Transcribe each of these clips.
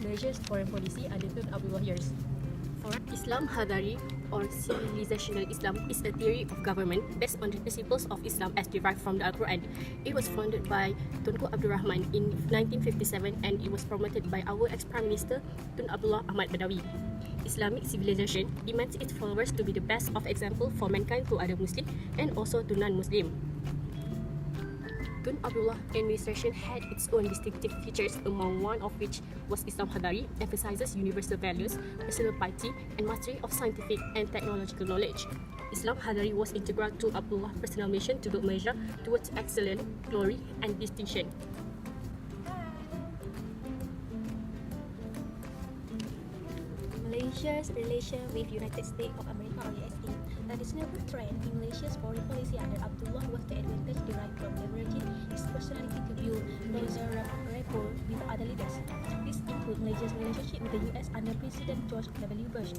Malaysia's foreign policy under Tun Abdullah years. Islam Hadari or civilizational Islam is a theory of government based on the principles of Islam as derived from the Al-Quran. It was founded by Tunku Abdul Rahman in 1957 and it was promoted by our ex-Prime Minister Tun Abdullah Ahmad Badawi. Islamic civilization demands its followers to be the best of example for mankind to other Muslim and also to non-Muslim. Tun Abdullah administration had its own distinctive features, among one of which was Islam Hadari, emphasizes universal values, personal piety, and mastery of scientific and technological knowledge. Islam Hadari was integral to Abdullah's personal mission to build Malaysia towards excellence, glory, and distinction. Malaysia's relation with United States of America or USA. Traditional trend in Malaysia's foreign policy under Abdullah was the advantage derived from leveraging his personality to build closer rapport with other leaders. This includes Malaysia's relationship with the US under President George W. Bush.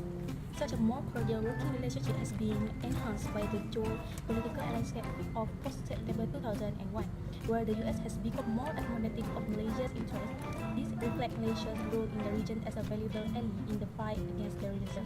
Such a more cordial working relationship has been enhanced by the geopolitical landscape of post-September 2001, where the US has become more accommodating of Malaysia's interests. This reflects Malaysia's role in the region as a valuable ally in the fight against terrorism.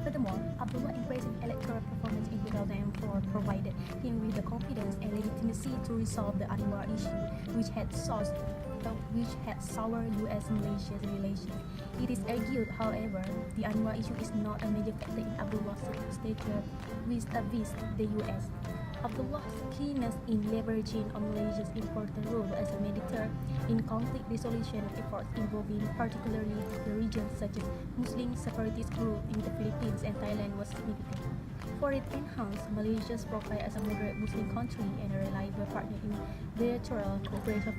Furthermore, Abdullah impressive electoral performance in 2004 provided him with the confidence and legitimacy to resolve the Anwar issue, which had soured US-Malaysia relations. It is argued, however, the Anwar issue is not a major factor in Abdullah's stature vis-a-vis the US. Abdullah's keenness in leveraging on Malaysia's important role as a mediator in conflict resolution efforts involving particularly the regions such as Muslim separatist groups in the Philippines and Thailand was significant. For it enhanced Malaysia's profile as a moderate Muslim country and a reliable partner in bilateral cooperation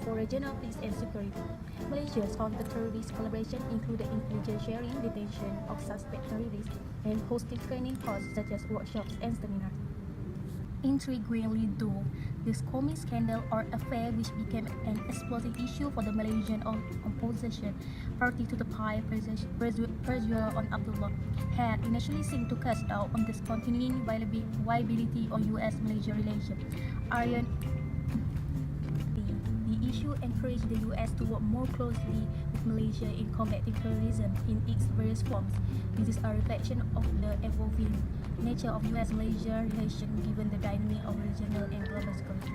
for regional peace and security. Malaysia's counter-terrorist collaboration included intelligence sharing, detention of suspect terrorists, and hosting training courses such as workshops and seminars. Intriguingly though, the Skomi scandal or affair, which became an explosive issue for the Malaysian opposition party to the high pressure on Abdullah, had initially seemed to cast doubt on the continuing viability of US-Malaysia relations. The issue encouraged the US to work more closely with Malaysia in combating terrorism in its various forms. This is a reflection of the evolving nature of US-Malaysia relations given the dynamic of regional and global security.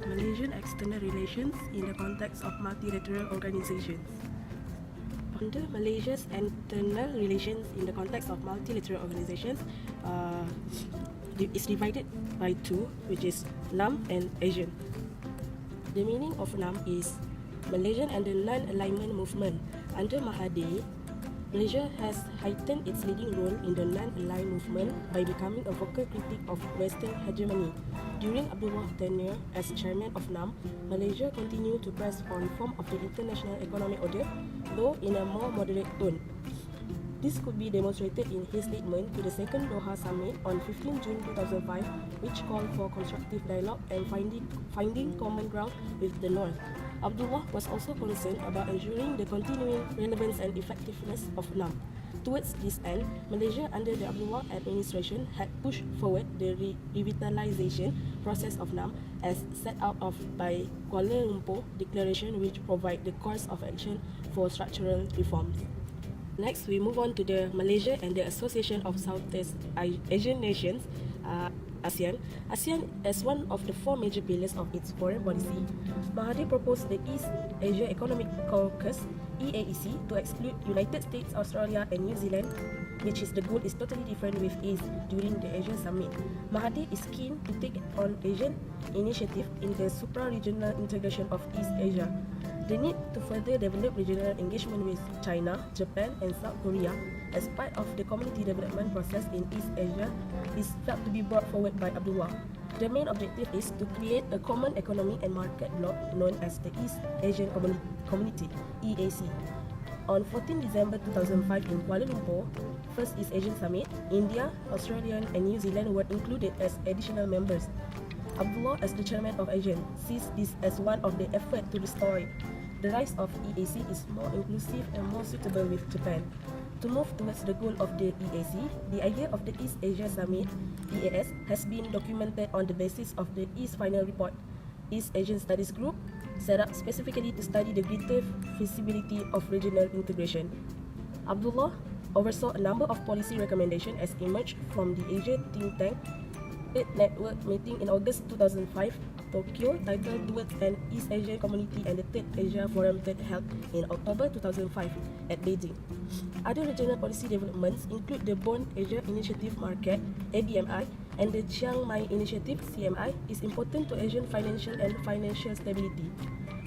Malaysian external relations in the context of multilateral organizations. Under Malaysia's internal relations in the context of multilateral organizations is divided by two, which is NAM and ASEAN. The meaning of NAM is Malaysian and the Non-Alignment Movement. Under Mahathir, Malaysia has heightened its leading role in the non-aligned movement by becoming a vocal critic of Western hegemony. During Abdullah's tenure as chairman of NAM, Malaysia continued to press for reform of the international economic order, though in a more moderate tone. This could be demonstrated in his statement to the Second Doha Summit on 15 June 2005, which called for constructive dialogue and finding common ground with the North. Abdullah was also concerned about ensuring the continuing relevance and effectiveness of NAM. Towards this end, Malaysia under the Abdullah administration had pushed forward the revitalization process of NAM as set out by Kuala Lumpur Declaration, which provide the course of action for structural reforms. Next, we move on to the Malaysia and the Association of Southeast Asian Nations, ASEAN. ASEAN is one of the four major pillars of its foreign policy. Mahathir proposed the East Asia Economic Caucus, EAEC, to exclude United States, Australia and New Zealand, which is the goal is totally different with East during the Asia Summit. Mahathir is keen to take on Asian initiative in the supra-regional integration of East Asia. The need to further develop regional engagement with China, Japan and South Korea as part of the community development process in East Asia is felt to be brought forward by Abdullah. The main objective is to create a common economic and market bloc known as the East Asian Community, EAC. On 14 December 2005 in Kuala Lumpur, First East Asian Summit, India, Australia and New Zealand were included as additional members. Abdullah, as the chairman of ASEAN, sees this as one of the efforts to restore it. The rise of EAC is more inclusive and more suitable with Japan. To move towards the goal of the EAC, the idea of the East Asia Summit, EAS, has been documented on the basis of the East Final Report, East Asian Studies Group, set up specifically to study the greater feasibility of regional integration. Abdullah oversaw a number of policy recommendations as emerged from the Asia think tank Network meeting in August 2005, Tokyo, titled Towards an East Asian Community, and the Third Asia Forum held in October 2005 at Beijing. Other regional policy developments include the Bond Asia Initiative Market, ABMI, and the Chiang Mai Initiative, CMI, is important to Asian financial and financial stability.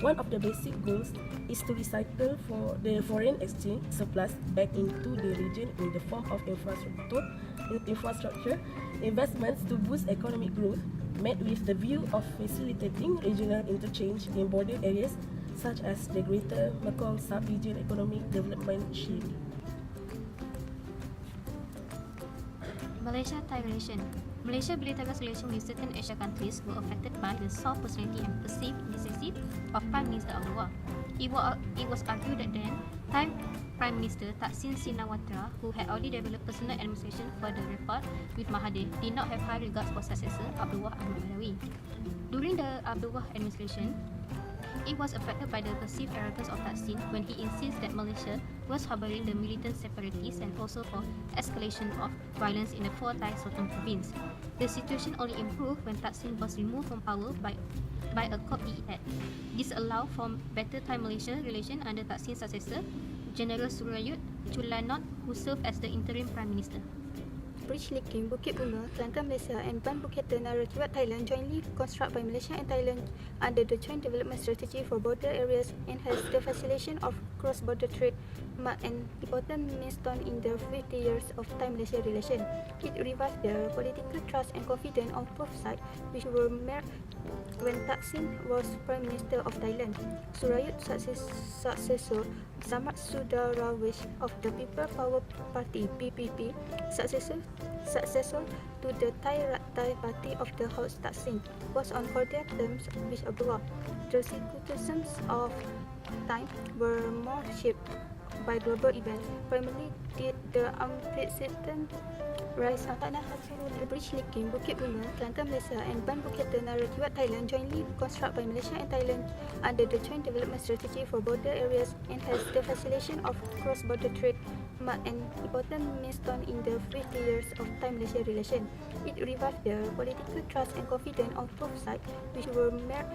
One of the basic goals is to recycle for the foreign exchange surplus back into the region in the form of infrastructure investments to boost economic growth, met with the view of facilitating regional interchange in border areas such as the Greater Mekong Sub-Region Economic Development Shield. Malaysia-Thai relation. Malaysia-Thai relation with certain Asia countries were affected by the soft personality and perceived necessity of Prime Minister Abdullah. It was argued that then, Thai Prime Minister Thaksin Shinawatra, who had already developed personal administration for the rapport with Mahathir, did not have high regards for successor Abdullah Ahmad Badawi. During the Abdullah administration, it was affected by the perceived arrogance of Thaksin when he insists that Malaysia was harboring the militant separatists and also for escalation of violence in the four Thai Sultan province. The situation only improved when Thaksin was removed from power by a Cop-E Act. This allowed for better Thai-Malaysia relation under Thaksin's successor, General Surayut Chulanot, who served as the interim Prime Minister. Bridge linking Bukit Bunga, Kelantan, Malaysia and Ban Bukit Tenggara, Thailand jointly constructed by Malaysia and Thailand under the Joint Development Strategy for Border Areas enhanced the facilitation of cross-border trade, marked an important milestone in the 50 years of Thai-Malaysia relation. It revived the political trust and confidence of both sides, which were mere when Thaksin was Prime Minister of Thailand. Surayut's successor, Samad Sudarawis of the People Power Party (PPP), successor to the Thai Rat Thai Party of the House Thaksin, was on cordial terms with Abdullah. The circumstances of time were more shaped by global events, primarily did the unprecedented rise of Fatinah Ruqaiyah. Bridge linking Bukit Bunga, Kelantan, Malaysia and Ban Bukit Tenggara, Thailand jointly constructed by Malaysia and Thailand under the Joint Development Strategy for Border Areas enhanced the facilitation of cross-border trade, marked an important milestone in the 50 years of Thai-Malaysia relation. It revived the political trust and confidence of both sides, which were mere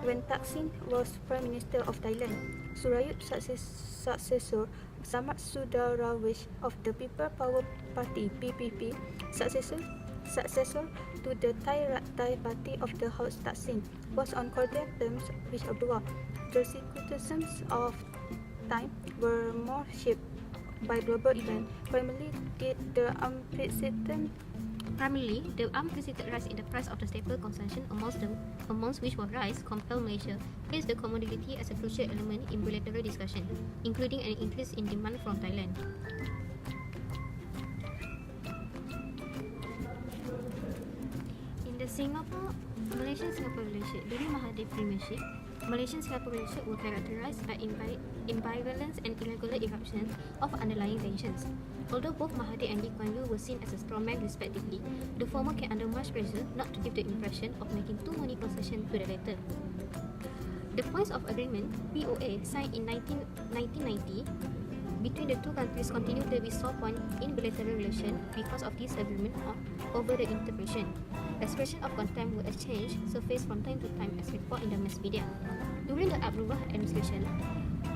when Thaksin was Prime Minister of Thailand. Surayut's successor, Samad Sudarawis of the People Power Party (PPP), successor to the Thai Rat Thai Party of the House Thaksin, was on cordial terms with Abdullah. The circumstances of time were more shaped by global events, primarily the unprecedented rise in the price of the staple consumption, amongst which was rice, compelled Malaysia place the commodity as a crucial element in bilateral discussion, including an increase in demand from Thailand. In the Malaysian-Singapore relationship, during Mahathir premiership, Malaysian-Singapore relations were characterized by imbalance and irregular eruptions of underlying tensions. Although both Mahathir and Lee Kuan Yew were seen as a strongman respectively, the former came under much pressure not to give the impression of making too many concessions to the latter. The Points of Agreement (POA) signed in 1990 between the two countries continued to be sore point in bilateral relations because of disagreement over the interpretation. Expressions of contempt were exchanged surfaced from time to time as reported in the mass media. During the Abdullah administration,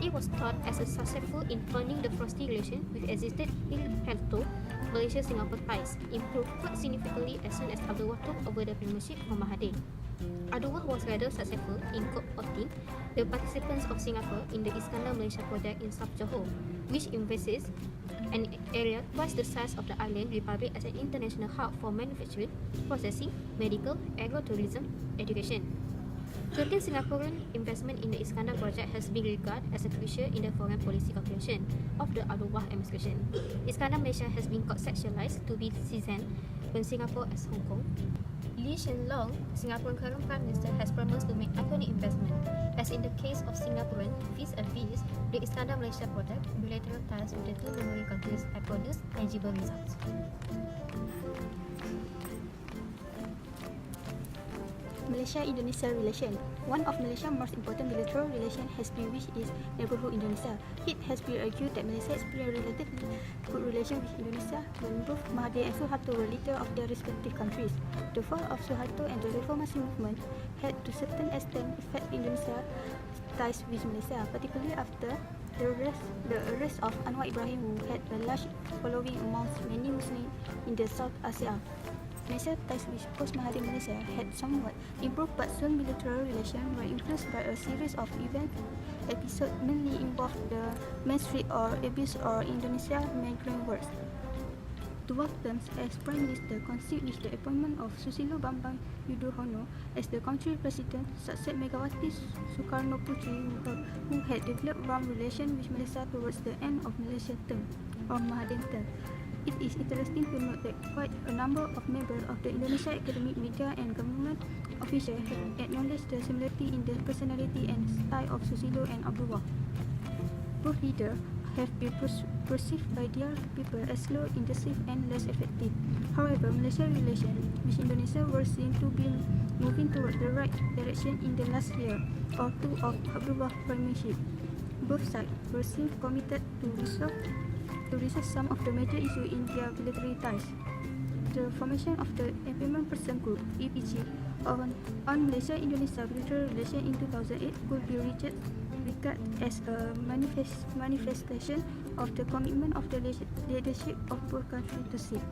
it was thought as a successful in turning the frosty relation which existed in healthy Malaysia-Singapore ties improved quite significantly as soon as Abdullah took over the premiership from Mahathir. Abdullah was rather successful in co-opting the participants of Singapore in the Iskandar Malaysia project in South Johor, which envisages an area twice the size of the island republic as an international hub for manufacturing, processing, medical, agro-tourism, education. Certain Singaporean investment in the Iskandar project has been regarded as a crucial in the foreign policy calculation of the Abdullah administration. Iskandar Malaysia has been conceptualized to be seasoned when Singapore as Hong Kong. Lee Hsien Loong, Singaporean current Prime Minister, has promised to make iconic investment. As in the case of Singaporean vis-a-vis the Iskandar Malaysia project, bilateral ties with the two neighbouring countries have produced tangible results. Malaysia-Indonesia relation. One of Malaysia's most important bilateral relations has been with its neighbourhood Indonesia. It has been argued that Malaysia experienced relatively good relations with Indonesia when both Mahathir and Suharto were leaders of their respective countries. The fall of Suharto and the reformist movement had to a certain extent affected Indonesia's ties with Malaysia, particularly after the arrest of Anwar Ibrahim, who had a large following amongst many Muslims in the South Asia. Malaysia's ties with post-Mahathir Malaysia had somewhat improved, but soon bilateral relations were influenced by a series of episodes mainly involved the main street or abuse or Indonesia migrant works. Dua terms as Prime Minister coincided with the appointment of Susilo Bambang Yudhoyono as the country president, succeeded Megawati Sukarnoputri, who had developed warm relations with Malaysia towards the end of Malaysia's term or Mahathir term. It is interesting to note that quite a number of members of the Indonesia academic, media and government officials have acknowledged the similarity in the personality and style of Susilo and Abdullah. Both leaders have been perceived by their people as slow, indecisive and less effective. However, Malaysia's relations with Indonesia were seen to be moving toward the right direction in the last year or two of Abdullah's premiership. Both sides were seen committed to resolve some of the major issues in their bilateral ties. The formation of the Employment Person Group (EPG) on Malaysia-Indonesia bilateral relations in 2008 could be regarded as a manifestation of the commitment of the leadership of both countries to seek